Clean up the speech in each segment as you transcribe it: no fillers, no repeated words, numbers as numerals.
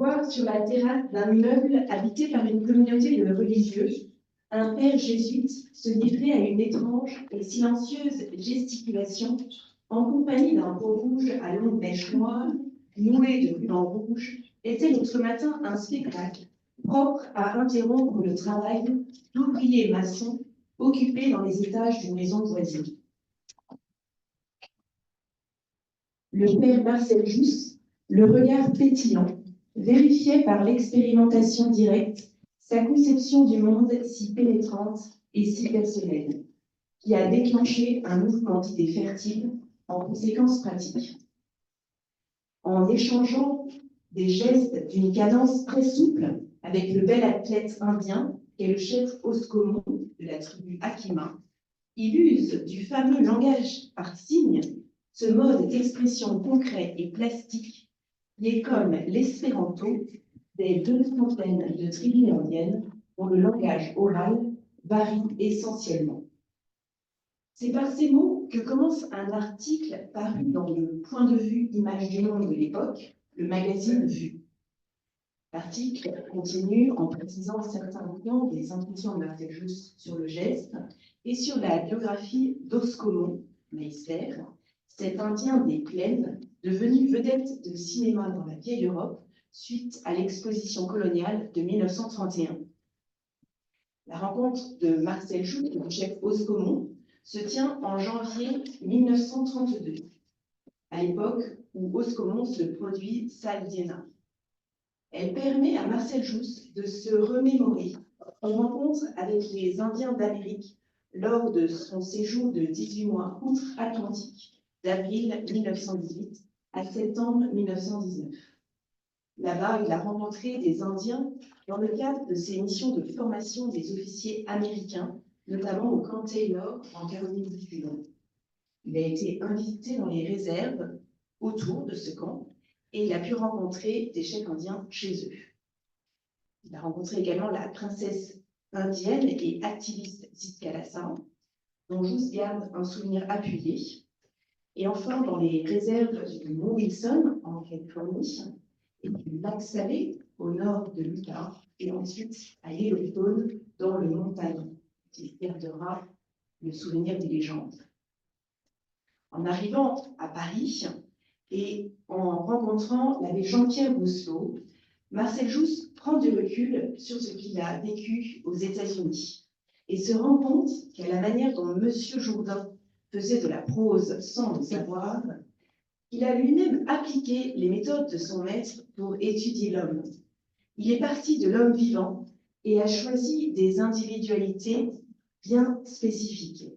Voir sur la terrasse d'un immeuble habité par une communauté de religieux, un père jésuite se livrait à une étrange et silencieuse gesticulation en compagnie d'un beau rouge à longue mèche noire, noué de rubans rouges, était l'autre matin un spectacle propre à interrompre le travail d'ouvriers maçons occupés dans les étages d'une maison voisine. Le père Marcel Jousse, le regard pétillant, vérifiait par l'expérimentation directe sa conception du monde si pénétrante et si personnelle, qui a déclenché un mouvement d'idées fertiles en conséquences pratiques. En échangeant des gestes d'une cadence très souple avec le bel athlète indien qu'est le chef Oscomo de la tribu Akima, il use du fameux langage par signes, ce mode d'expression concret et plastique qui est comme l'espéranto des 200 de tribus indiennes dont le langage oral varie essentiellement. C'est par ces mots que commence un article paru dans le Point de vue Image du Monde de l'époque, le magazine Vue. L'article continue en précisant certains points des impressions de Marcel Jousse sur le geste et sur la biographie d'Oscomo Meister, cet Indien des plaines devenu vedette de cinéma dans la vieille Europe suite à l'exposition coloniale de 1931. La rencontre de Marcel Jousse et du chef Oscomo se tient en janvier 1932, à l'époque où Oscomo se produit salle d'Iéna. Elle permet à Marcel Jousse de se remémorer une rencontre avec les Indiens d'Amérique lors de son séjour de 18 mois outre-Atlantique d'avril 1918 à septembre 1919. Là-bas, il a rencontré des Indiens dans le cadre de ses missions de formation des officiers américains, notamment au camp Taylor en Caroline du Sud. Il a été invité dans les réserves autour de ce camp et il a pu rencontrer des chefs indiens chez eux. Il a rencontré également la princesse indienne et activiste Sitka Lassin, dont Jousse garde un souvenir appuyé. Et enfin, dans les réserves du Mont Wilson, en Californie, et du lac Salé, au nord de l'Utah, et ensuite à Yellowstone, dans le montagne, qui gardera le souvenir des légendes. En arrivant à Paris et en rencontrant l'abbé Jean-Pierre Rousselot, Marcel Jousse prend du recul sur ce qu'il a vécu aux États-Unis et se rend compte qu'à la manière dont M. Jourdain faisait de la prose sans le savoir, il a lui-même appliqué les méthodes de son maître pour étudier l'homme. Il est parti de l'homme vivant et a choisi des individualités bien spécifiques.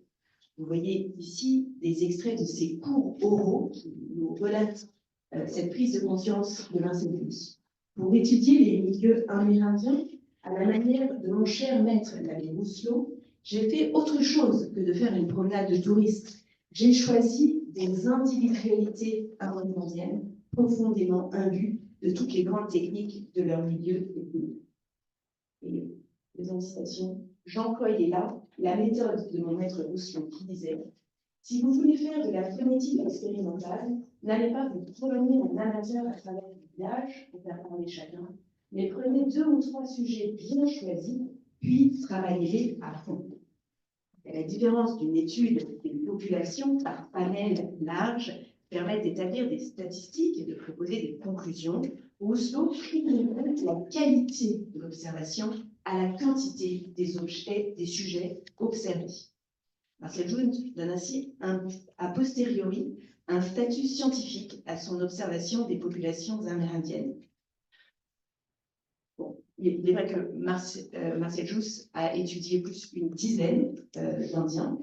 Vous voyez ici des extraits de ses cours oraux qui nous relatent cette prise de conscience de Marcel Jousse. Pour étudier les milieux amérindiens, à la manière de mon cher maître l'abbé Rousselot, j'ai fait autre chose que de faire une promenade de touristes. J'ai choisi des individualités amérindiennes profondément imbues de toutes les grandes techniques de leur milieu ethnique. Et les citations, j'employais là la méthode de mon maître Rousselot qui disait « Si vous voulez faire de la phonétique expérimentale, n'allez pas vous promener en amateur à travers le village pour faire parler chacun, mais prenez 2 ou 3 sujets bien choisis, puis travaillez-les à fond. » À la différence d'une étude des populations par panel large permet d'établir des statistiques et de proposer des conclusions, Rousselot privilégie la qualité de l'observation à la quantité des objets, des sujets observés. Marcel Jousse donne ainsi a posteriori un statut scientifique à son observation des populations amérindiennes. Bon, il est vrai que Marcel Jousse a étudié plus une dizaine d'Indiens,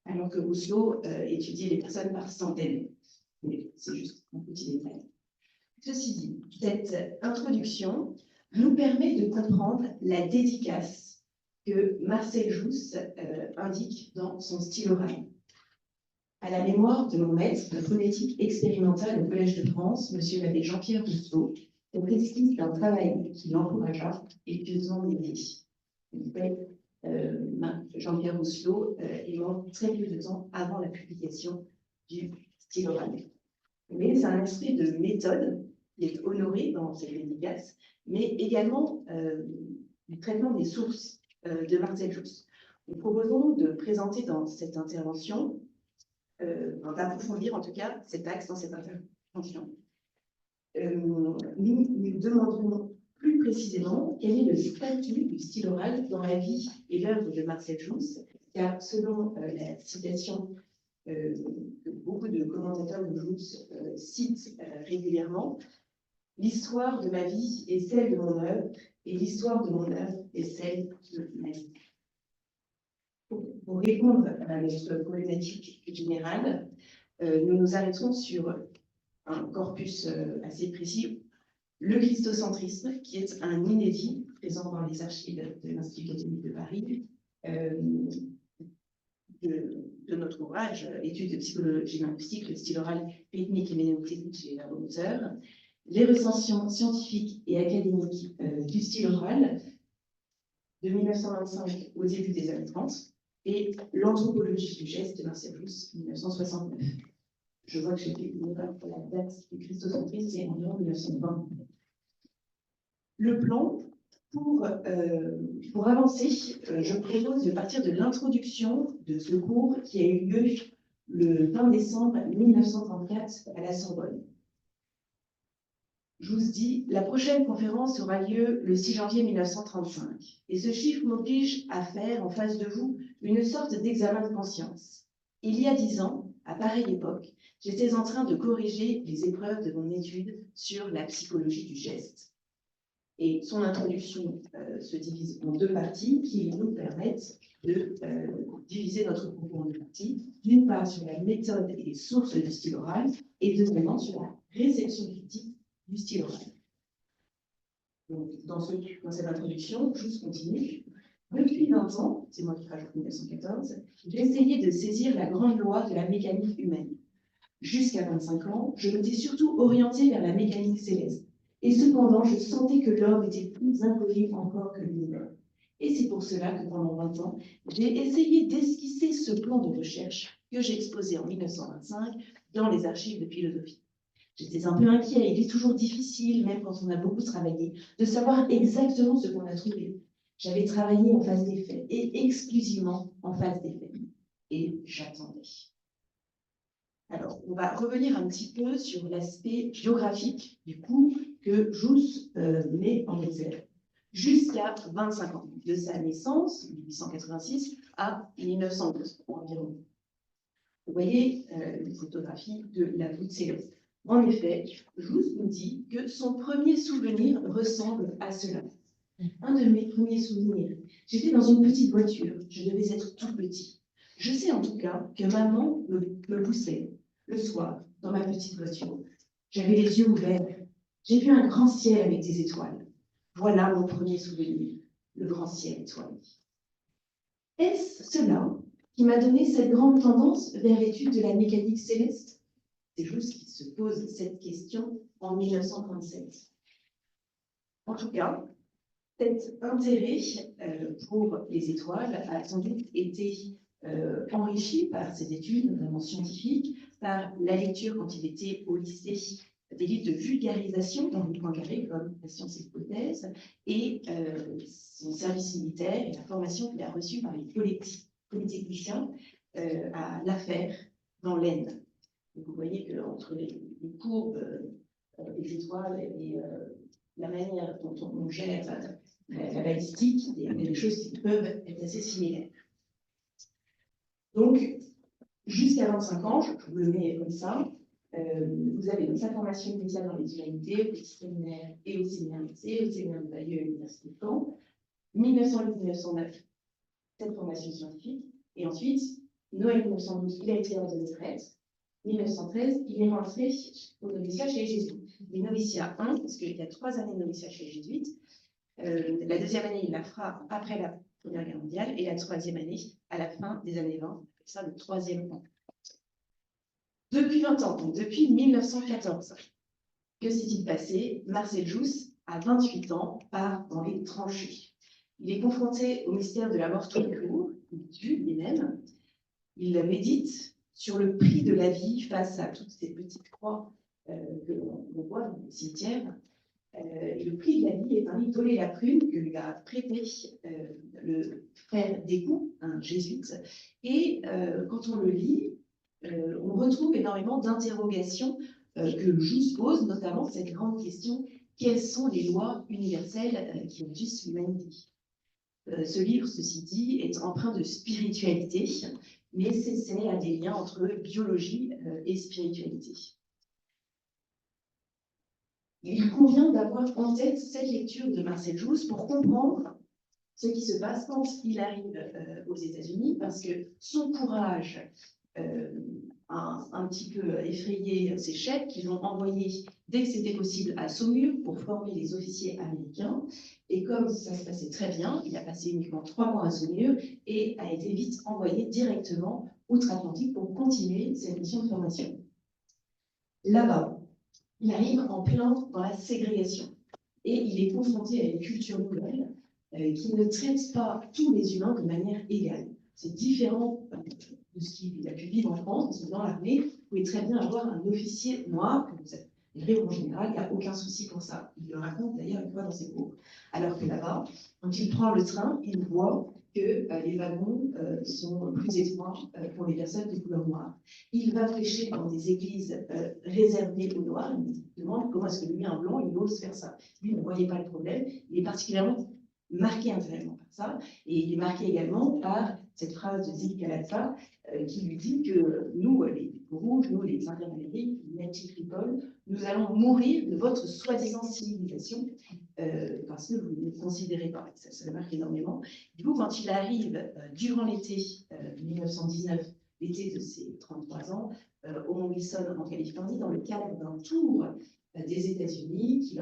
alors que Rousselot étudiait les personnes par centaines. C'est juste un petit détail. Ceci dit, cette introduction nous permet de comprendre la dédicace que Marcel Jousse indique dans son style oral. À la mémoire de mon maître de phonétique expérimentale au Collège de France, M. l'abbé Jean-Pierre Rousselot, est esquisse d'un travail qui l'encouragea et pieusement aidé. Jean-Pierre Rousselot est mort très peu de temps avant la publication du style oral. Mais c'est un aspect de méthode qui est honoré dans cette dédicace, mais également du traitement des sources de Marcel Jousse. Nous proposons de présenter dans cette intervention, d'approfondir en tout cas cet axe dans cette intervention. Nous demanderons plus précisément quel est le statut du style oral dans la vie et l'œuvre de Marcel Jousse, car selon la citation que beaucoup de commentateurs de Jousse citent régulièrement, l'histoire de ma vie est celle de mon œuvre, et l'histoire de mon œuvre est celle de ma vie. Pour répondre à notre problématique générale, nous nous arrêterons sur un corpus assez précis, le christocentrisme, qui est un inédit présent dans les archives de l'Institut catholique de Paris, de notre ouvrage, Études de psychologie linguistique, le style oral, rythmique et ménéotique chez la Hauteur, les recensions scientifiques et académiques du style oral de 1925 au début des années 30 et l'anthropologie du geste de Marcel Jousse, 1969. Je vois que j'ai fait une erreur pour la date du christocentrisme, c'est environ 1920. Le plan, pour avancer, je propose de partir de l'introduction de ce cours qui a eu lieu le 20 décembre 1934 à la Sorbonne. Je vous dis, la prochaine conférence aura lieu le 6 janvier 1935, et ce chiffre m'oblige à faire en face de vous une sorte d'examen de conscience. Il y a 10 ans, à pareille époque, j'étais en train de corriger les épreuves de mon étude sur la psychologie du geste. Et son introduction se divise en 2 parties qui nous permettent de diviser notre propos en 2 parties. D'une part sur la méthode et les sources du style oral, et deuxièmement sur la réception critique du style oral. Donc, dans cette introduction, je continue. Depuis 20 ans, c'est moi qui rajoute 1914, j'ai essayé de saisir la grande loi de la mécanique humaine. Jusqu'à 25 ans, je m'étais surtout orientée vers la mécanique céleste. Et cependant, je sentais que l'homme était plus inconnu encore que l'univers. Et c'est pour cela que pendant 20 ans, j'ai essayé d'esquisser ce plan de recherche que j'ai exposé en 1925 dans les archives de philosophie. J'étais un peu inquiet, il est toujours difficile, même quand on a beaucoup travaillé, de savoir exactement ce qu'on a trouvé. J'avais travaillé en phase des faits, et exclusivement en phase des faits. Et j'attendais. Alors, on va revenir un petit peu sur l'aspect géographique du coup que Jousse met en exergue jusqu'à 25 ans, de sa naissance, 1886, à 1912 environ. Vous voyez une photographie de la voûte céleste. En effet, Jousse nous dit que son premier souvenir ressemble à cela. Un de mes premiers souvenirs, j'étais dans une petite voiture, je devais être tout petit. Je sais en tout cas que maman me poussait le soir dans ma petite voiture. J'avais les yeux ouverts, j'ai vu un grand ciel avec des étoiles. Voilà mon premier souvenir, le grand ciel étoilé. Est-ce cela qui m'a donné cette grande tendance vers l'étude de la mécanique céleste? C'est Jousse qui se pose cette question en 1937. En tout cas, cet intérêt pour les étoiles a sans doute été enrichi par ses études, notamment scientifiques, par la lecture quand il était au lycée des livres de vulgarisation d'Henri Poincaré, comme La science et l'hypothèse, et son service militaire et la formation qu'il a reçue par les polytechniciens à l'affaire dans l'Aisne. Vous voyez qu'entre les courbes des étoiles et la manière dont on gère la balistique, il y a des choses qui peuvent être assez similaires. Donc, jusqu'à 25 ans, je vous le mets comme ça, vous avez donc sa formation initiale dans les humanités, au petit séminaire et au séminaire lycée, au séminaire de Bayeux et à l'université de Caen, 1908-1909, cette formation scientifique, et ensuite, Noël 1912, il a été ordonné prêtre, 1913, il est rentré au noviciat chez les jésuites. Les noviciats 1, parce qu'il y a 3 années de noviciat chez les jésuites, la deuxième année, il la fera après la Première Guerre mondiale, et la 3e année, à la fin des années 20, c'est ça le 3e an. Depuis 20 ans, donc depuis 1914, que s'est-il passé? Marcel Jousse, à 28 ans, part dans les tranchées. Il est confronté au mystère de la mort tout court, il tue lui-même, il médite sur le prix de la vie face à toutes ces petites croix que l'on voit dans les cimetières. Et le prix de la vie est un livre d'Olé la Prune que lui a prêté le frère d'Écoux, un jésuite. Et quand on le lit, on retrouve énormément d'interrogations que Jousse pose, notamment cette grande question: quelles sont les lois universelles qui régissent l'humanité? Ce livre, ceci dit, est empreint de spiritualité, mais s'essaie à des liens entre biologie et spiritualité. Il convient d'avoir en tête cette lecture de Marcel Jousse pour comprendre ce qui se passe quand il arrive aux États-Unis, parce que son courage a un petit peu effrayé ses chefs qui l'ont envoyé dès que c'était possible à Saumur pour former les officiers américains. Et comme ça se passait très bien, il a passé uniquement 3 mois à Saumur et a été vite envoyé directement outre-Atlantique pour continuer cette mission de formation. Là-bas, il arrive en plein dans la ségrégation et il est confronté à une culture nouvelle qui ne traite pas tous les humains de manière égale. C'est différent de ce qu'il a pu vivre en France, parce que dans l'armée, vous pouvez très bien avoir un officier noir, que vous avez en général, il n'y a aucun souci pour ça. Il le raconte d'ailleurs une fois dans ses cours. Alors que là-bas, quand il prend le train, il voit que les wagons sont plus étroits pour les personnes de couleur noire. Il va prêcher dans des églises réservées aux Noirs. Il se demande comment est-ce que lui, un blanc, il ose faire ça. Lui ne voyait pas le problème. Il est particulièrement marqué intérieurement par ça. Et il est marqué également par cette phrase de Zig Kalatza qui lui dit que nous, les rouges, nous, les Indiens d'Amérique, les Native People, nous allons mourir de votre soi-disant civilisation parce que vous ne nous considérez pas. Ça le marque énormément. Du coup, quand il arrive durant l'été 1919, l'été de ses 33 ans, au Mont Wilson en Californie, dans le cadre d'un tour des États-Unis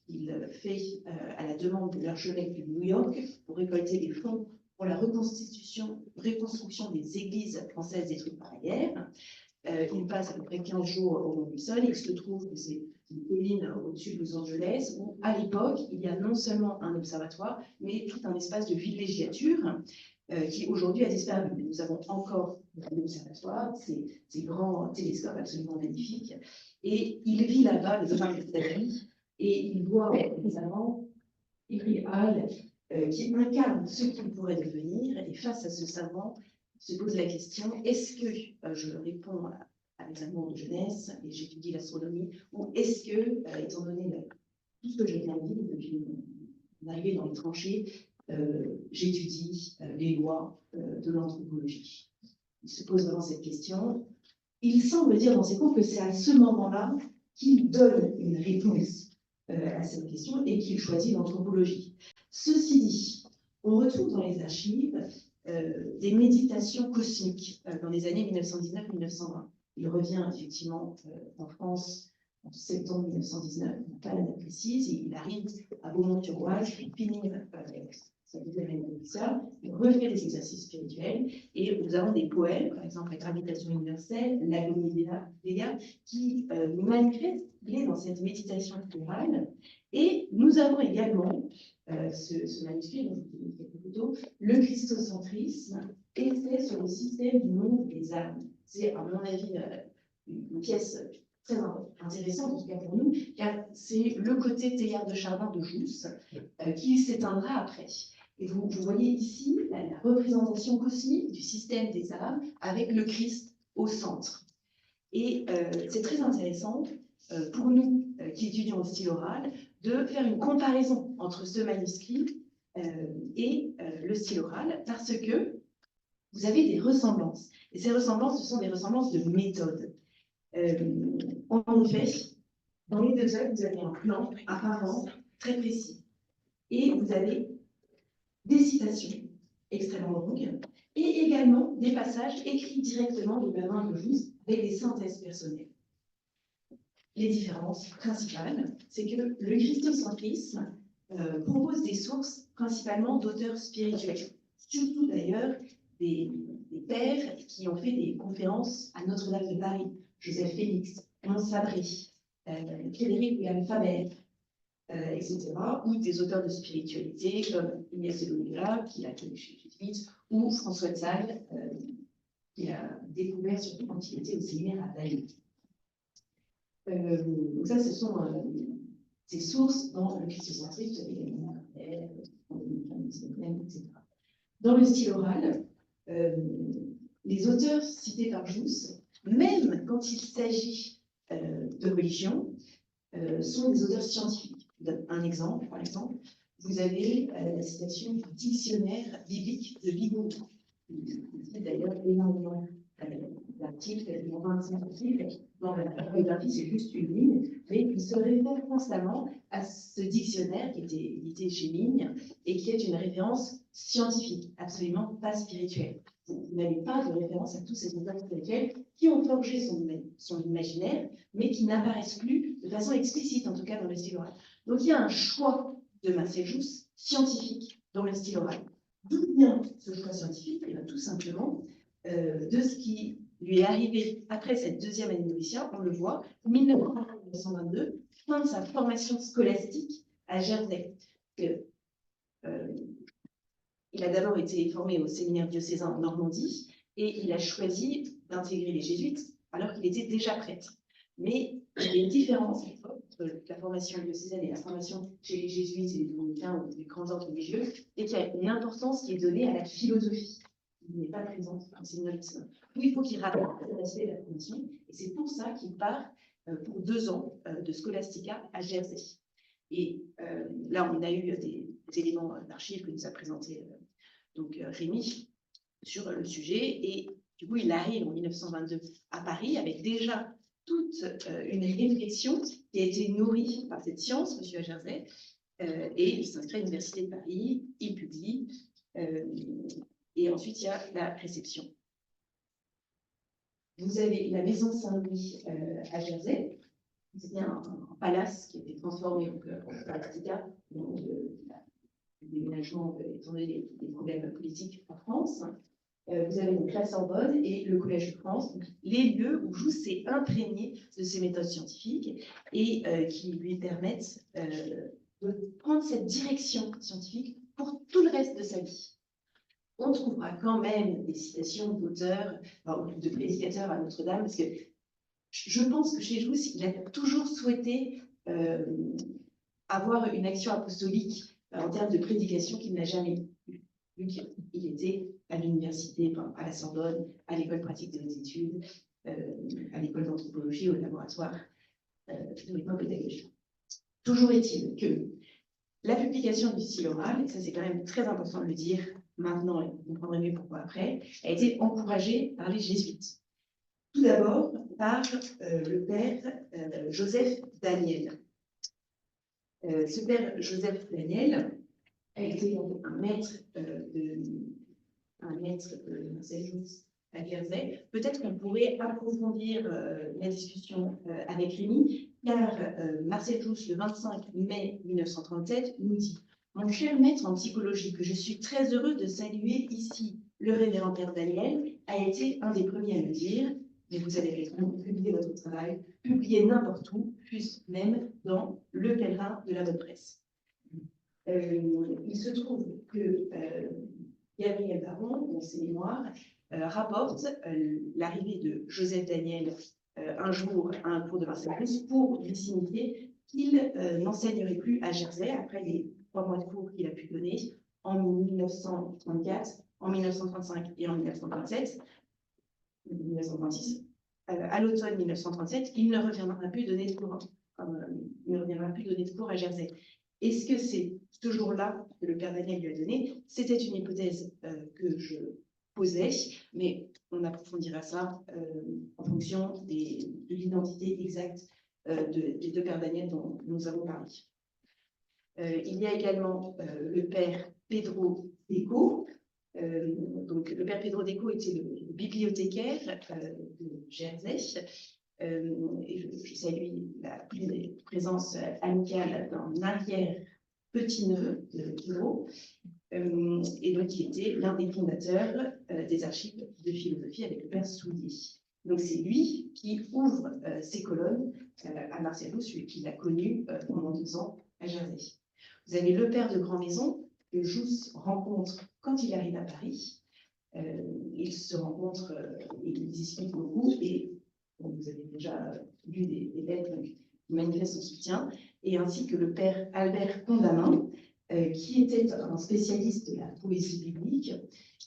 qu'il fait à la demande de l'archevêque de New York pour récolter des fonds pour la reconstruction des églises françaises détruites par la guerre. Il passe à peu près 15 jours au Mont Wilson. Il se trouve que c'est une colline au-dessus de Los Angeles où, à l'époque, il y a non seulement un observatoire, mais tout un espace de villégiature qui aujourd'hui a disparu. Mais nous avons encore un observatoire, ces grands télescopes absolument magnifiques. Et il vit là-bas le drame de sa vie et il voit notamment Henry Hall qui incarne ce qu'il pourrait devenir. Et face à ce savant, se pose la question: est-ce que je réponds à mes amours de jeunesse et j'étudie l'astronomie, ou est-ce que, étant donné tout ce que je viens de vivre depuis mon arrivée dans les tranchées, j'étudie les lois de l'anthropologie? Il se pose vraiment cette question. Il semble dire dans ses cours que c'est à ce moment-là qu'il donne une réponse à cette question et qu'il choisit l'anthropologie. Ceci dit, on retrouve dans les archives des méditations cosmiques dans les années 1919-1920. Il revient effectivement en France en septembre 1919, on n'a pas la date précise, et il arrive à Beaumont-sur-Oise pour finir sa deuxième année d'officier. Il refait des exercices spirituels et nous avons des poèmes, par exemple la gravitation universelle, l'agonie Vega, qui nous manifestent qu'il est dans cette méditation plurale. Et nous avons également ce manuscrit dont je vous ai dit quelques photos, le christocentrisme, essai sur le système du monde des âmes. C'est, à mon avis, une pièce très intéressante, en tout cas pour nous, car c'est le côté théâtre de Chardin de Jousse qui s'éteindra après. Et vous voyez ici la représentation cosmique du système des âmes avec le Christ au centre. Et c'est très intéressant pour nous qui étudions le style oral de faire une comparaison entre ce manuscrit et le style oral, parce que vous avez des ressemblances. Et ces ressemblances, ce sont des ressemblances de méthode. En effet, dans les deux œuvres, vous avez un plan apparent très précis. Et vous avez des citations extrêmement longues et également des passages écrits directement de la main de Jousse avec des synthèses personnelles. Les différences principales, c'est que le christocentrisme propose des sources principalement d'auteurs spirituels, surtout d'ailleurs des pères qui ont fait des conférences à Notre-Dame de Paris, Joseph Félix, Hans Fabré, Frédéric William Faber, etc., ou des auteurs de spiritualité comme Inès de Loyola, qui l'a connu chez les jésuites, ou François de Sales, qui a découvert surtout quand il était au séminaire à Bali. Donc ça, ce sont ces sources dans le christocentrisme, etc. Dans le style oral, les auteurs cités par Jousse, même quand il s'agit de religion, sont des auteurs scientifiques. Je donne un exemple, par exemple, vous avez la citation du dictionnaire biblique de Vigo. C'est d'ailleurs énormément d'articles, 25 articles. Dans la biographie, c'est juste une ligne, mais il se réfère constamment à ce dictionnaire qui était édité chez Ligne et qui est une référence scientifique, absolument pas spirituelle. Vous n'avez pas de référence à tous ces auteurs spirituels qui ont forgé son imaginaire, mais qui n'apparaissent plus de façon explicite, en tout cas dans le style oral. Donc il y a un choix de Marcel Jousse scientifique dans le style oral. D'où vient ce choix scientifique? Et bien, tout simplement de ce qui lui est arrivé après cette deuxième année de noviciat, on le voit, 1922, fin de sa formation scolastique à Jersey. Il a d'abord été formé au séminaire diocésain en Normandie et il a choisi d'intégrer les jésuites alors qu'il était déjà prêtre. Mais il y a une différence entre la formation diocésaine et la formation chez les jésuites et les dominicains ou les grands ordres religieux, et qu'il y a une importance qui est donnée à la philosophie, qui n'est pas présente dans le séminaire diocésain. Donc il faut qu'il rapporte cet aspect de la formation, et c'est pour ça qu'il part pour 2 ans de scolastica à Jersey. Et là, on a eu des éléments d'archives que nous a présentés Rémi sur le sujet. Et du coup, il arrive en 1922 à Paris avec déjà toute une réflexion qui a été nourrie par cette science, monsieur Jersey, et il s'inscrit à l'Université de Paris, il publie, et ensuite il y a la réception. Vous avez la maison Saint-Louis à Jersey. C'était un palace qui a été transformé en Scolastica, donc le déménagement étant donné des problèmes politiques en France. Vous avez donc la Sorbonne et le Collège de France, donc les lieux où Jousse s'est imprégné de ces méthodes scientifiques et qui lui permettent de prendre cette direction scientifique pour tout le reste de sa vie. On trouvera quand même des citations d'auteurs, de prédicateurs à Notre-Dame, parce que je pense que chez Jousse, il a toujours souhaité avoir une action apostolique en termes de prédication qu'il n'a jamais eu, vu qu'il était à l'université, à la Sorbonne, à l'école pratique des hautes études, à l'école d'anthropologie, au laboratoire de pédagogie. Toujours est-il que la publication du style oral, et ça c'est quand même très important de le dire maintenant, et vous comprendrez mieux pourquoi après, a été encouragée par les jésuites. Tout d'abord par le père Joseph Daniel. Ce père Joseph Daniel a été un maître de Marcel Jousse à Jersey. Peut-être qu'on pourrait approfondir la discussion avec Rémi, car Marcel Jousse, le 25 mai 1937, nous dit « Mon cher maître en psychologie, que je suis très heureux de saluer ici, le révérend père Daniel, a été un des premiers à me dire « Mais vous avez raison, publiez votre travail, publiez n'importe où, fût-ce même dans le pèlerin de la bonne presse. » Il se trouve que Gabriel Baron, dans ses mémoires, rapporte l'arrivée de Joseph Daniel un jour à un cours de Marcel Jousse pour lui signifier qu'il n'enseignerait plus à Jersey après les 3 mois de cours qu'il a pu donner en 1934, en 1935 et en 1937. 1926, à l'automne 1937, il ne reviendra plus donner de cours, à Jersey. Est-ce que c'est ce jour-là que le père Daniel lui a donné? C'était une hypothèse que je posais, mais on approfondira ça en fonction de l'identité exacte des 2 pères Daniel dont nous avons parlé. Il y a également le père Pedro Deco. Donc, le père Pedro Deco était le bibliothécaire de Jersey. Et je salue la présence amicale d'un arrière-petit-neveu de Pedro. Et donc, il était l'un des fondateurs des archives de philosophie avec le père Soulier. Donc, c'est lui qui ouvre ses colonnes à Marcel Jousse, celui qui l'a connu pendant 2 ans à Jersey. Vous avez le père de Grand-Maison, que Jousse rencontre quand il arrive à Paris. Ils se rencontrent et ils discutent beaucoup. Et dont vous avez déjà lu des lettres qui manifestent son soutien, et ainsi que le père Albert Condamin, qui était un spécialiste de la poésie biblique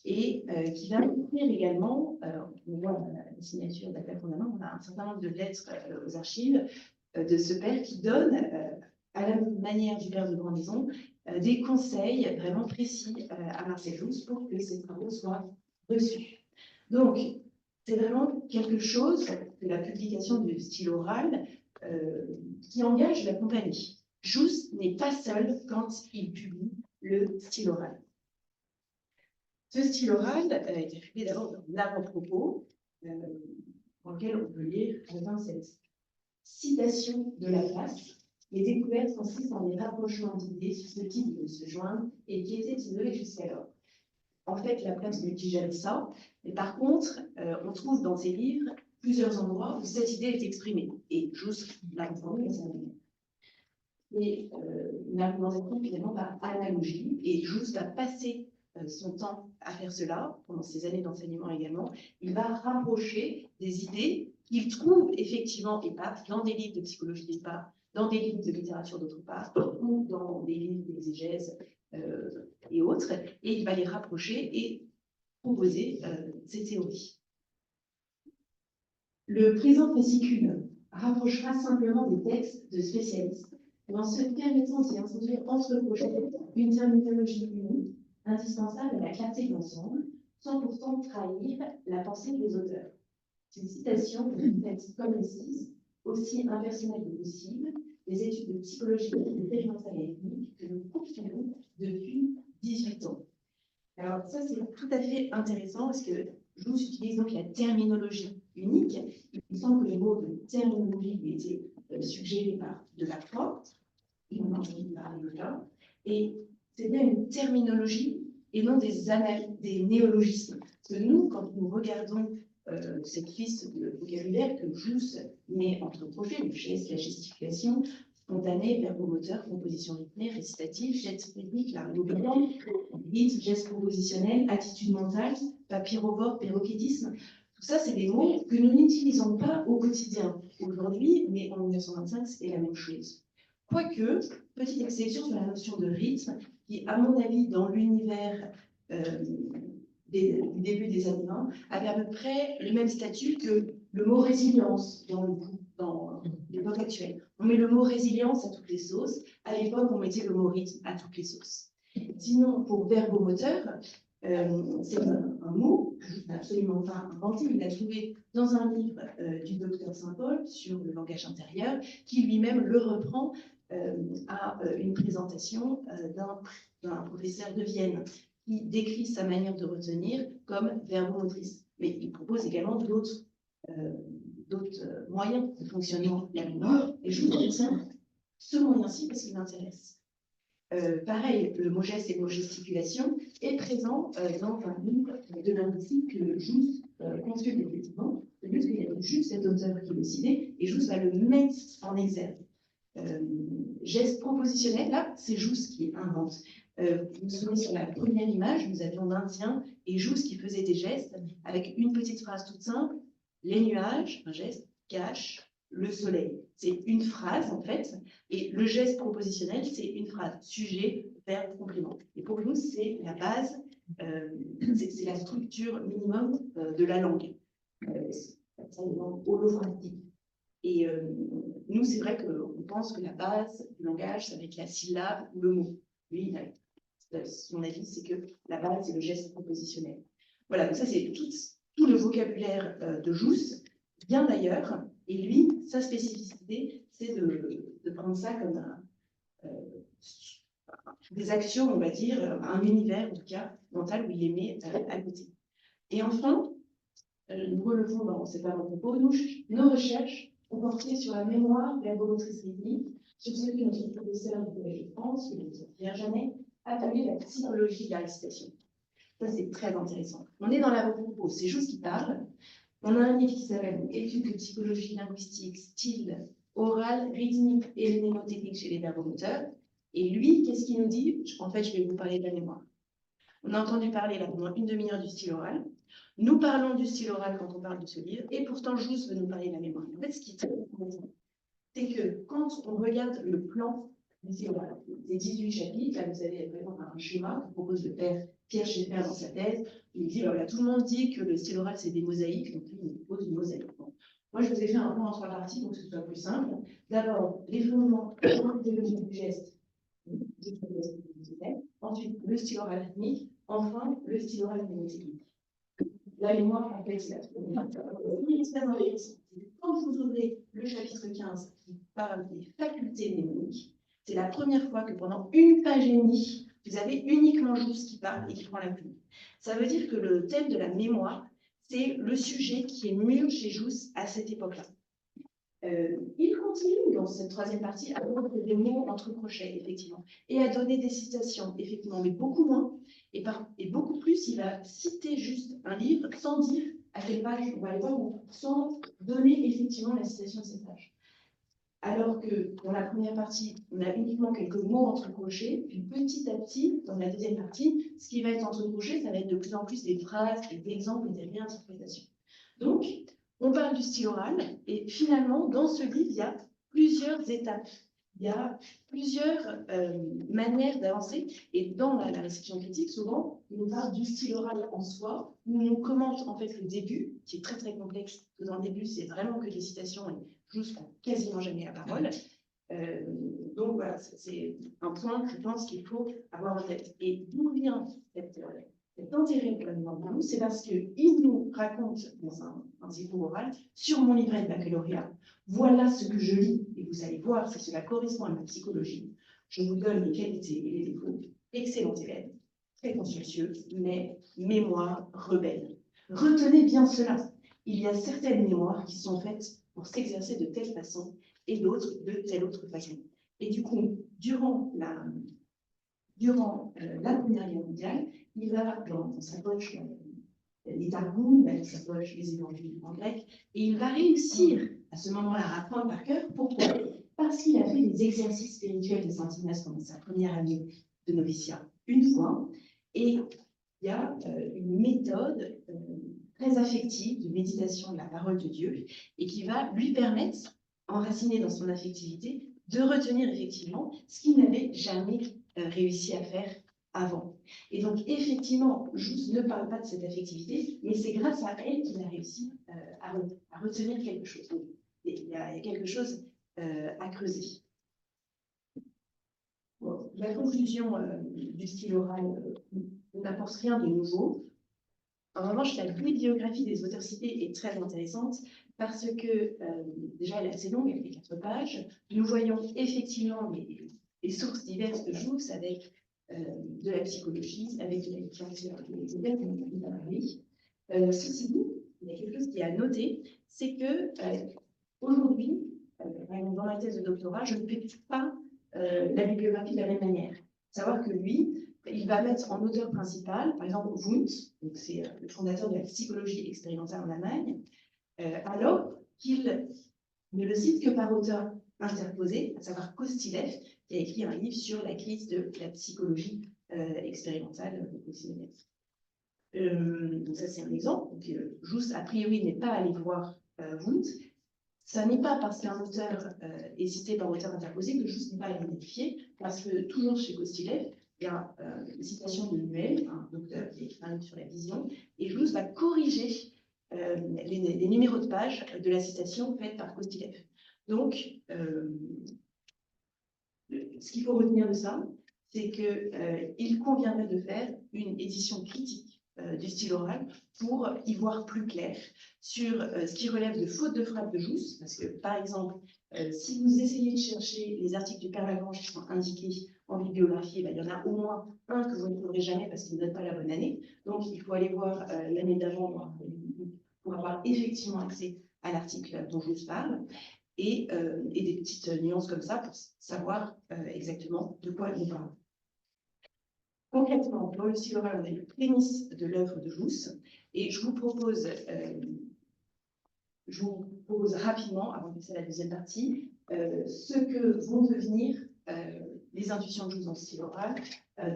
et qui va écrire également, on voit la signature d'Albert Condamin, on a un certain nombre de lettres aux archives de ce père qui donne, à la manière du père de Grandmaison, des conseils vraiment précis à Marcel Jousse pour que ses travaux soient reçus. Donc, c'est vraiment quelque chose de la publication du style oral qui engage la compagnie. Jousse n'est pas seul quand il publie le style oral. Ce style oral a été publié d'abord dans l'avant-propos, dans lequel on peut lire cette citation de la place. Les découvertes consistent en des rapprochements d'idées susceptibles de se joindre et qui étaient isolées jusqu'alors. En fait, la place ne dit jamais ça, mais par contre, on trouve dans ses livres plusieurs endroits où cette idée est exprimée. Et Jousse l'argumente à sa manière. Et une argumentation finalement par analogie, et Jousse va passer son temps à faire cela, pendant ses années d'enseignement également. Il va rapprocher des idées qu'il trouve effectivement épaves dans des livres de psychologie d'une part, dans des livres de littérature d'autre part, ou dans des livres d'exégèse et autres, et il va les rapprocher et proposer ces théories. Le présent fascicule rapprochera simplement des textes de spécialistes, en se permettant d'y introduire entre projets une terminologie unique, indispensable à la clarté de l'ensemble, sans pourtant trahir la pensée des auteurs. C'est une citation faite comme l'existe, aussi impersonnelle que possible, des études de psychologie expérimentale et ethnique que nous poursuivons depuis 18 ans. Alors ça, c'est tout à fait intéressant parce que Jousse utilise donc la terminologie unique. Il semble que les mots de terminologie lui étaient suggérés par Delacroix, il en a entendu parler là, et c'est bien une terminologie et non des néologismes. Parce que nous, quand nous regardons cette liste de vocabulaire que Jousse met entre projets, le geste, la gesticulation, spontané, verbomoteur, composition rythmée, récitative, geste rythmique, la rythme, geste propositionnel, attitude mentale, papyrovore, perroquétisme. Tout ça, c'est des mots que nous n'utilisons pas au quotidien aujourd'hui, mais en 1925, c'était la même chose. Quoique, petite exception sur la notion de rythme, qui, à mon avis, dans l'univers du début des années 20, avait à peu près le même statut que le mot résilience dans l'époque actuelle. On met le mot résilience à toutes les sauces. À l'époque, on mettait le mot rythme à toutes les sauces. Sinon, pour verbomoteur, c'est un mot que je n'ai absolument pas inventé. Il l'a trouvé dans un livre du docteur Saint-Paul sur le langage intérieur, qui lui-même le reprend à une présentation d'un professeur de Vienne qui décrit sa manière de retenir comme verbomotrice. Mais il propose également d'autres moyens de fonctionnement de la mémoire, et je vous retiens ce moyen-ci parce qu'il m'intéresse. Pareil, le mot geste et le mot gesticulation est présent dans un livre de linguistique que Jousse consulte effectivement. C'est juste qu'il y a juste cet auteur qui le citait, et Jousse va le mettre en exergue. Geste propositionnel, là, c'est Jousse qui invente. Vous vous souvenez, sur la première image, nous avions l'Indien et Jousse qui faisait des gestes avec une petite phrase toute simple. Les nuages, un geste, cachent le soleil. C'est une phrase, en fait, et le geste propositionnel, c'est une phrase. Sujet, verbe, complément. Et pour nous, c'est la base, c'est la structure minimum de la langue. C'est une langue holophrastique. Et nous, c'est vrai qu'on pense que la base du langage, c'est avec la syllabe ou le mot. Lui, son avis, c'est que la base, c'est le geste propositionnel. Voilà, donc ça, c'est tout le vocabulaire de Jousse, bien d'ailleurs. Et lui, sa spécificité, c'est de prendre ça comme des actions, on va dire, un univers, en tout cas, mental, où il les met à côté. Et enfin, nous relevons dans cet avant-propos, nos recherches ont porté sur la mémoire, l'ergomotrice rythmique, sur ce que notre professeur du Collège de France, Pierre Janet, appelait la psychologie de la récitation. Ça, c'est très intéressant. On est dans l'avant-propos, c'est Jousse qui parle. On a un livre qui s'appelle Études de psychologie linguistique, style oral, rythmique et mnémotechnique chez les verbomoteurs. Et lui, qu'est-ce qu'il nous dit? En fait, je vais vous parler de la mémoire. On a entendu parler là pendant une demi-heure du style oral. Nous parlons du style oral quand on parle de ce livre, et pourtant Jousse veut nous parler de la mémoire. En fait, ce qui est très intéressant, c'est que quand on regarde le plan du style oral, des 18 chapitres, là vous avez par exemple un schéma que propose le père Pierre Schaeffer dans sa thèse. Il dit, voilà, tout le monde dit que le style oral c'est des mosaïques, donc lui il propose une mosaïque. Bon. Moi je vous ai fait un plan en 3 parties pour que ce soit plus simple. D'abord, les fondements théologiques du geste, ensuite le style oral rythmique, enfin le style oral mnémotique. La mémoire en fait, c'est extrêmement intéressant. Quand vous ouvrez le chapitre 15 qui parle des facultés mnémoniques, c'est la première fois que pendant une page et demie, vous avez uniquement Jousse qui parle et qui prend la plume. Ça veut dire que le thème de la mémoire, c'est le sujet qui est mûr chez Jousse à cette époque-là. Il continue dans cette troisième partie à prendre des mots entre crochets, effectivement, et à donner des citations, effectivement, mais beaucoup moins, et beaucoup plus, il va citer juste un livre sans dire à quelle page on va aller voir, ou sans donner effectivement la citation de cette page. Alors que dans la première partie, on a uniquement quelques mots entre crochets, puis petit à petit, dans la deuxième partie, ce qui va être entre crochets, ça va être de plus en plus des phrases, des exemples et des réinterprétations. Donc, on parle du style oral, et finalement, dans ce livre, il y a plusieurs étapes, il y a plusieurs manières d'avancer, et dans la réception critique, souvent, on parle du style oral en soi, où on commente en fait le début, qui est très très complexe. Dans le début, c'est vraiment que des citations, et Jousse prend quasiment jamais la parole. Donc voilà, c'est un point, je pense, qu'il faut avoir en tête. Et d'où vient cet intérêt pour la mémoire de Jousse? C'est parce qu'il nous raconte dans un discours oral sur mon livret de baccalauréat, voilà ce que je lis, et vous allez voir si cela correspond à ma psychologie. Je vous donne les qualités et les défauts. Excellent élève, très consciencieux, mais mémoire rebelle. Retenez bien cela. Il y a certaines mémoires qui sont faites pour s'exercer de telle façon et d'autres de telle autre façon. Et du coup, durant la Première Guerre mondiale, il va dans sa poche les Targums, dans sa poche les évangiles en grec, et il va réussir à ce moment-là à apprendre par cœur. Pourquoi? Parce qu'il a fait des exercices spirituels de Saint Ignace pendant sa première année de noviciat une fois, et il y a une méthode très affective de méditation de la parole de Dieu et qui va lui permettre, enraciné dans son affectivité, de retenir effectivement ce qu'il n'avait jamais réussi à faire avant. Et donc, effectivement, Jousse ne parle pas de cette affectivité, mais c'est grâce à elle qu'il a réussi à retenir quelque chose. Donc, il y a quelque chose à creuser. Bon, la conclusion du style oral n'apporte rien de nouveau. En revanche, la bibliographie des auteurs cités est très intéressante parce que, déjà, elle est assez longue, elle fait 4 pages. Nous voyons effectivement les sources diverses de Jousse avec de la psychologie, avec de la littérature, des élèves dont on a parlé. Ceci dit, il y a quelque chose qui est à noter, c'est que aujourd'hui, dans ma thèse de doctorat, je ne fais pas la bibliographie de la même manière. Savoir que lui, il va mettre en auteur principal, par exemple, Wundt, c'est le fondateur de la psychologie expérimentale en Allemagne, alors qu'il ne le cite que par auteur interposé, à savoir Kostylev, qui a écrit un livre sur la crise de la psychologie expérimentale de Kostylev. Donc ça, c'est un exemple. Jousse, a priori, n'est pas allé voir Wundt. Ça n'est pas parce qu'un auteur est cité par auteur interposé que Jousse n'est pas à l'identifier, parce que toujours chez Kostylev, il y a une citation de Luel, un docteur qui a écrit un livre sur la vision, et Jousse va corriger les numéros de page de la citation faite par Kostylev. Donc, ce qu'il faut retenir de ça, c'est qu'il conviendrait de faire une édition critique du style oral pour y voir plus clair sur ce qui relève de faute de frappe de Jousse, parce que, par exemple, si vous essayez de chercher les articles du Père Lagrange qui sont indiqués en bibliographie, il y en a au moins un que vous ne trouverez jamais parce qu'il ne donne pas la bonne année. Donc, il faut aller voir l'année d'avant pour avoir effectivement accès à l'article dont Jousse parle. Et des petites nuances comme ça pour savoir exactement de quoi on parle. Concrètement, dans le style oral, on a les prémices de l'œuvre de Jousse, et je vous propose rapidement, avant de passer à la deuxième partie, ce que vont devenir les intuitions de Jousse dans le style oral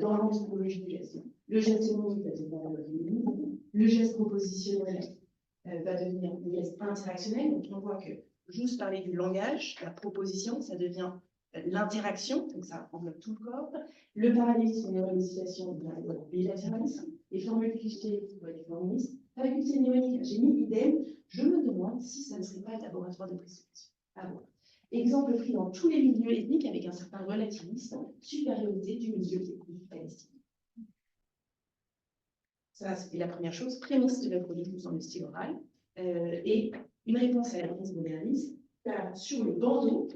dans l'anthropologie du geste. Le geste mimique va devenir la loi du mime. Le geste propositionnel va devenir le geste interactionnel. Donc, on voit que juste parler du langage, la proposition, ça devient l'interaction, donc ça englobe tout le corps. Le parallélisme et les situations devient le bilatéralisme. Les formules clichés vont être formulistes. Faculté mnémonique, j'ai mis idem. Je me demande si ça ne serait pas un laboratoire de prescription. À voir. Exemple pris dans tous les milieux ethniques avec un certain relativisme, supériorité du milieu ethnique palestinien. Ça, c'était la première chose, prémisse de la production dans le style oral, et une réponse à la modernisme, sur le bandeau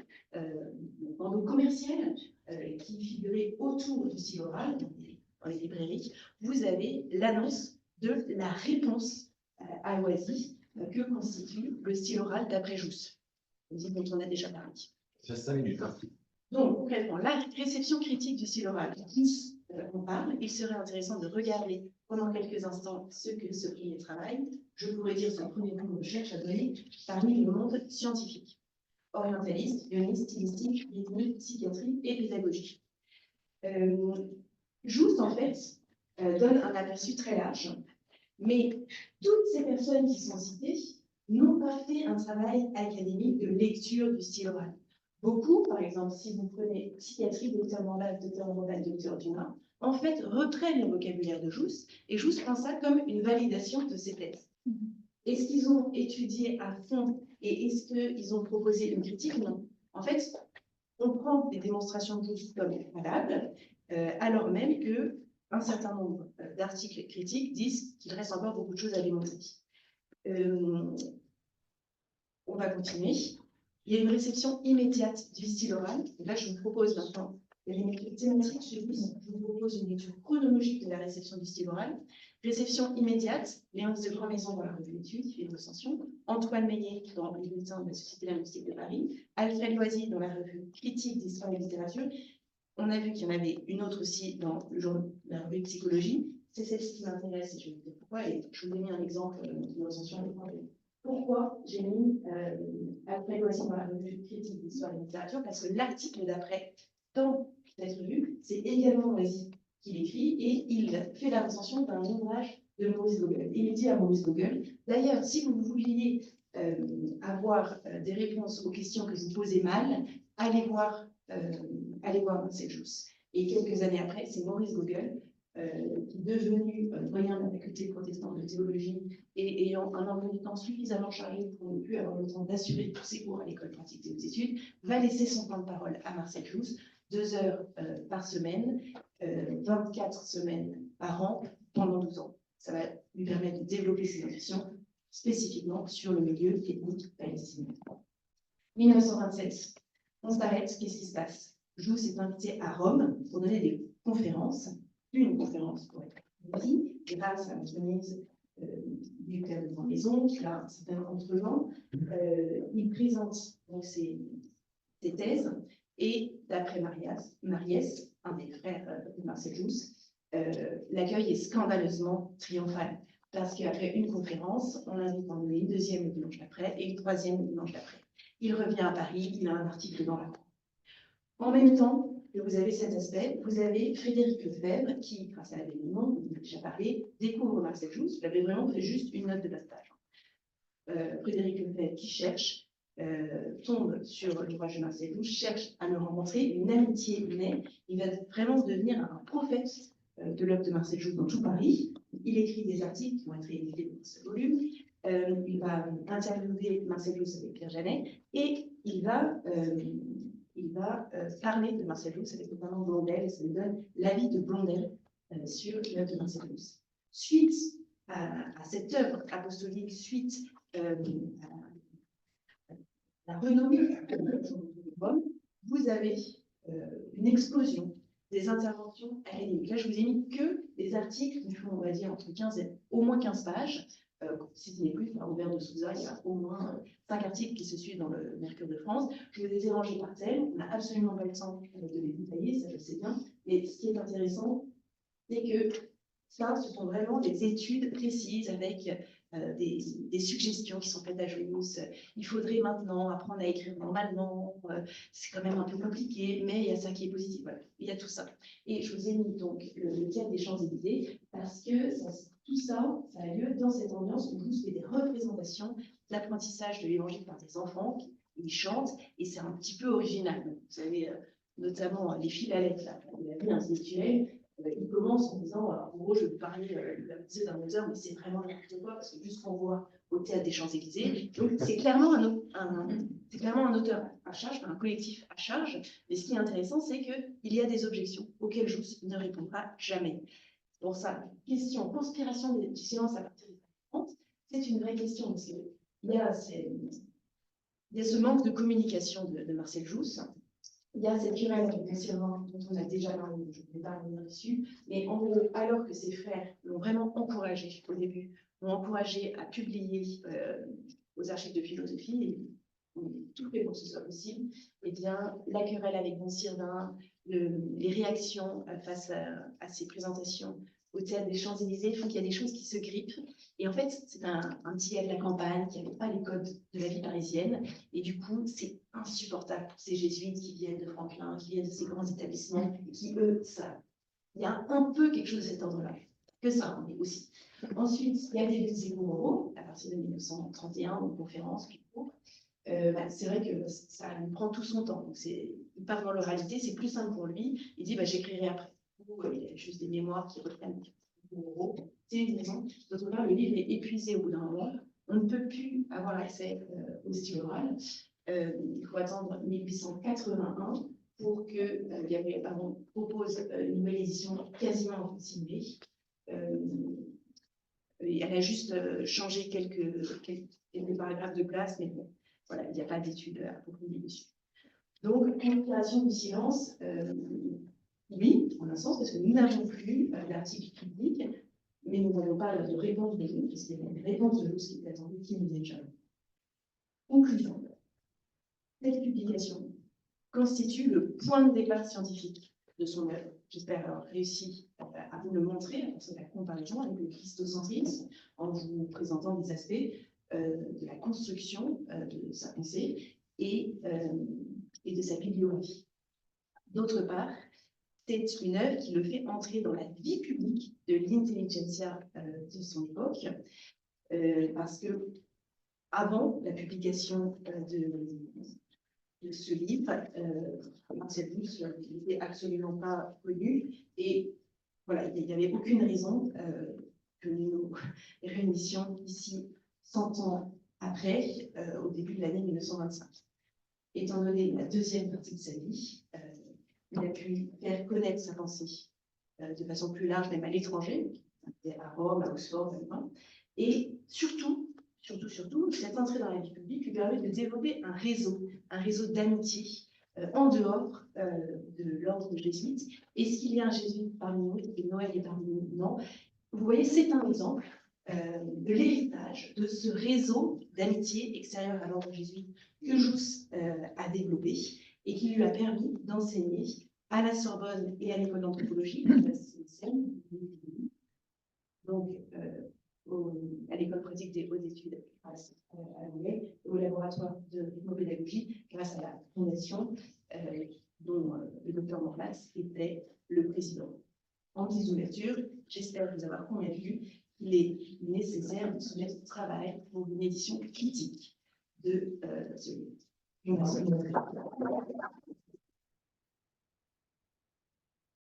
commercial qui figurait autour du style oral, dans les librairies, vous avez l'annonce de la réponse à Oisy que constitue le style oral d'après Jousse, dont on a déjà parlé. Ça 5 minutes. Donc, concrètement, la réception critique du style oral, tous en parlent. Il serait intéressant de regarder pendant quelques instants ce que ce premier travail, je pourrais dire, c'est le premier point de recherche à donner parmi le monde scientifique. Orientaliste, ioniste, stylistique, rythmique, psychiatrie et pédagogie. Juste, en fait, donne un aperçu très large, mais toutes ces personnes qui sont citées n'ont pas fait un travail académique de lecture du style oral. Beaucoup, par exemple, si vous prenez psychiatrie, docteur Morval, docteur Dumas, en fait, reprennent le vocabulaire de Jousse, et Jousse prend ça comme une validation de ses thèses. Est-ce qu'ils ont étudié à fond et est-ce qu'ils ont proposé une critique? Non. En fait, on prend des démonstrations de Jousse comme valables, alors même qu'un certain nombre d'articles critiques disent qu'il reste encore beaucoup de choses à démontrer. On va continuer. Il y a une réception immédiate du style oral. Et là, je vous propose maintenant, il y a une lecture thématique chez vous. Je vous propose une lecture chronologique de la réception du style oral. Réception immédiate, Léonce de Grandmaison dans la revue d'études, qui fait une recension. Antoine Meillet dans le bulletin de la Société linguistique de Paris. Alfred Loisy dans la revue Critique d'histoire et littérature. On a vu qu'il y en avait une autre aussi dans la revue Psychologie. C'est celle-ci qui m'intéresse et je vais vous dire pourquoi. Et je vous ai mis un exemple d'une recension de pourquoi j'ai mis Alfred Loisy dans la revue Critique d'histoire et littérature, parce que l'article d'après, dans cette revue, c'est également Loisy qui l'écrit et il fait la recension d'un ouvrage de Maurice Gogol. Il dit à Maurice Gogol, d'ailleurs, si vous vouliez avoir des réponses aux questions que vous posez mal, allez voir Marcel Jousse. Et quelques années après, c'est Maurice Gogol, qui est devenu doyen de la faculté protestante de théologie et ayant un emploi du temps suffisamment chargé pour ne plus avoir le temps d'assurer tous ses cours à l'école pratique des hautes études, va laisser son temps de parole à Marcel Jousse, 2 heures par semaine, 24 semaines par an, pendant 12 ans. Ça va lui permettre de développer ses ambitions spécifiquement sur le milieu ethnique palestinien. 1927, on s'arrête, qu'est-ce qui se passe? Jousse est invité à Rome pour donner des conférences, une conférence pour être dit, grâce à la chemise du père de Grandmaison, qui a un certain contre-vent. Il présente donc ses thèses, et d'après Mariès, un des frères de Marcel Jousse, l'accueil est scandaleusement triomphal, parce qu'après une conférence, on l'invite à en donner une deuxième le dimanche d'après, et une troisième le dimanche d'après. Il revient à Paris, il a un article dans la cour. En même temps que vous avez cet aspect, vous avez Frédéric Lefebvre qui, grâce à l'événement, dont on a déjà parlé, découvre Marcel Jousse. Il avait vraiment fait juste une note de bas de page. Frédéric Lefebvre qui cherche, tombe sur l'ouvrage de Marcel Jousse, cherche à le rencontrer, une amitié naît. Il va vraiment devenir un prophète de l'œuvre de Marcel Jousse dans tout Paris. Il écrit des articles qui vont être édités dans ce volume. Il va interviewer Marcel Jousse avec Pierre Janet et il va parler de Marcel Jousse avec notamment Blondel, et ça lui donne l'avis de Blondel sur l'œuvre de Marcel Jousse. Suite à cette œuvre apostolique, suite à la renommée de Rome, vous avez une explosion des interventions académiques. Là, je vous ai mis que des articles qui font, on va dire, entre 15 et au moins 15 pages. Si ce n'est plus, Robert de Souza, il y a au moins 5 articles qui se suivent dans le Mercure de France. Je vous les ai rangés par thème. On n'a absolument pas le temps de les détailler, ça je sais bien. Mais ce qui est intéressant, c'est que ça, ce sont vraiment des études précises avec des suggestions qui sont faites à Jousse. Il faudrait maintenant apprendre à écrire normalement. C'est quand même un peu compliqué, mais il y a ça qui est positif. Voilà, il y a tout ça. Et je vous ai mis donc le théâtre des Champs-Élysées parce que tout ça, ça a lieu dans cette ambiance où Jousse fait des représentations d'apprentissage de l'évangile par des enfants. Ils chantent et c'est un petit peu original. Donc, vous savez, notamment les Philalettes de la vie intellectuelle. Il commence en disant, en gros, je vais vous parler de la baptisée d'un auteur, mais c'est vraiment n'importe quoi, parce que juste qu'on voit au théâtre des Champs-Élysées. Donc, c'est clairement un auteur à charge, un collectif à charge. Mais ce qui est intéressant, c'est qu'il y a des objections auxquelles Jousse ne répondra jamais. Pour ça, question conspiration du silence à partir des 30, c'est une vraie question, parce qu'il y a ce manque de communication de Marcel Jousse. Il y a cette querelle avec Sylvain dont on a déjà parlé, je ne vais pas revenir dessus, mais en gros, alors que ses frères l'ont vraiment encouragé au début, l'ont encouragé à publier aux archives de philosophie, et on a tout fait pour que ce soit possible, et bien la querelle avec Sylvain, les réactions face à ces présentations au théâtre des Champs-Élysées font qu'il y a des choses qui se grippent. Et en fait, c'est un petit gars de la campagne qui n'avait pas les codes de la vie parisienne. Et du coup, c'est insupportable pour ces jésuites qui viennent de Franklin, qui viennent de ces grands établissements, et qui, eux, savent. Il y a un peu quelque chose de cet ordre-là. Que ça, mais aussi. Ensuite, il y a des échos moraux, à partir de 1931, donc conférences, puis cours. C'est vrai que ça lui prend tout son temps. Donc il part dans l'oralité, c'est plus simple pour lui. Il dit, j'écrirai après. Comme il y a juste des mémoires qui reprennent c'est une raison. D'autre part, le livre est épuisé au bout d'un moment. On ne peut plus avoir accès au style oral. Il faut attendre 1881 pour que Gabriel Paron propose une nouvelle édition quasiment continuée. Elle a juste changé quelques paragraphes de place, mais bon, voilà, il n'y a pas d'études approfondies dessus. Donc, conspiration du silence, oui, en un sens, parce que nous n'avons plus d'article public, mais nous n'avons pas de réponse de Jousse, parce qu'il y a une réponse de Jousse qui est attendue, qui nous est jamais. Conclusion. Cette publication constitue le point de départ scientifique de son œuvre. J'espère avoir réussi à vous le montrer, à faire la comparaison avec le christocentrisme, en vous présentant des aspects de la construction de sa pensée et de sa bibliographie. D'autre part, c'est une œuvre qui le fait entrer dans la vie publique de l'intelligentsia de son époque, parce que avant la publication de ce livre, Marcel Jousse n'était absolument pas connu, et voilà, il n'y avait aucune raison que nous réunissions ici 100 ans après, au début de l'année 1925. Étant donné la deuxième partie de sa vie, il a pu faire connaître sa pensée de façon plus large, même à l'étranger, à Rome, à Oxford, et surtout, cette entrée dans la vie publique lui permet de développer un réseau d'amitié en dehors de l'ordre jésuite. Est-ce qu'il y a un jésuite parmi nous? Et Noël est parmi nous? Non. Vous voyez, c'est un exemple de l'héritage de ce réseau d'amitié extérieur à l'ordre jésuite que Jousse a développé et qui lui a permis d'enseigner à la Sorbonne et à l'école d'anthropologie, donc à l'école pratique des hautes études grâce à l'anglais, et au laboratoire de rythmopédagogie grâce à la fondation dont le docteur Morlas était le président. En petite ouverture, j'espère vous avoir convaincu qu'il est nécessaire de soumettre ce travail pour une édition critique de ce livre. Merci.